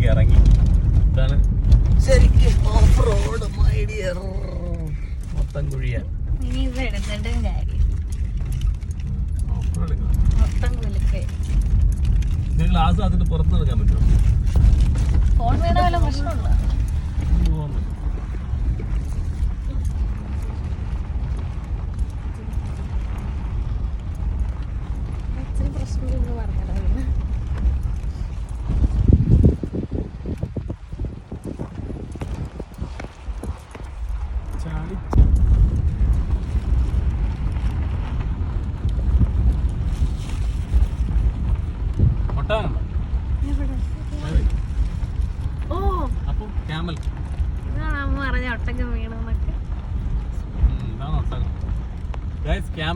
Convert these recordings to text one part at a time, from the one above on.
റോഡിലേക്ക് ഇറങ്ങി. ഇതാണ് ശരിക്കും ഓഫ് റോഡ് മൈ ഡിയർ. മൊത്തം കുഴിയാണ്. ഗ്ലാസ് അതിന് പുറത്ത് നടക്കാൻ പറ്റുമോ? ഫോൺ വീണ വല്ല പ്രശ്നമുണ്ടോ?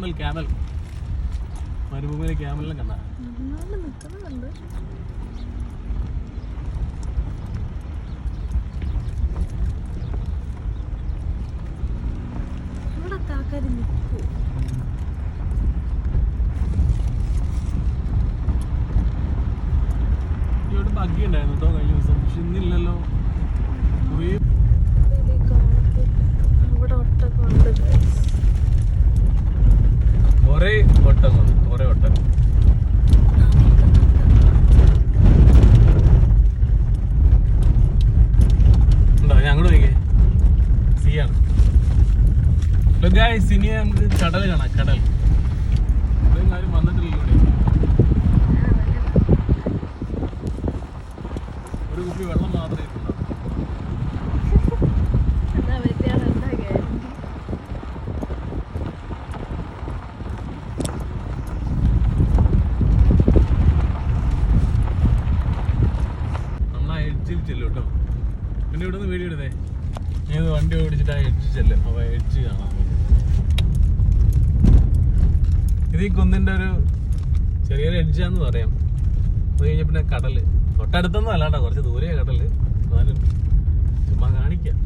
ക്യാമൽ മരുഭൂമിയിലെ ക്യാമലിനെ കണ്ട ഇവിടെ ബഗ്ഗി ഉണ്ടായിരുന്നു കേട്ടോ കഴിഞ്ഞ ദിവസം. പക്ഷെ ഇന്നില്ലല്ലോ. കുറേ ഒട്ടകം കുറേ ഒട്ടകം. ഉണ്ടോ? ഞങ്ങോട്ട് നോക്കിയേ. സീയാണ്. ഇനി നമുക്ക് കടൽ കാണാം. കടൽ ഇത്രയും കാര്യം വന്നിട്ടില്ലല്ലോ. ഒരു കുപ്പി വെള്ളം മാത്രമേ ഇട്ടുള്ളൂ. ചെല്ലും. പിന്നെ ഇവിടെ നിന്ന് വീഡിയോ എടുത്തേ. ഞാൻ വണ്ടി ഓടിച്ചിട്ട് ആ എഡ്ജ് ചെല്ലും. അപ്പൊ എഡ്ജ് കാണാം. ഇത് ഈ കുന്നിന്റെ ഒരു ചെറിയൊരു എഡ്ജാന്ന് പറയാം. അത് കഴിഞ്ഞ പിന്നെ കടല് തൊട്ടടുത്തൊന്നും അല്ലാട്ടോ, കുറച്ച് ദൂരെയാ കടല്. എന്നാലും ചുമ്മാ കാണിക്കാം.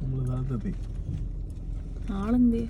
നമ്മളിതാകത്തെത്തി. ആളെന്തേ?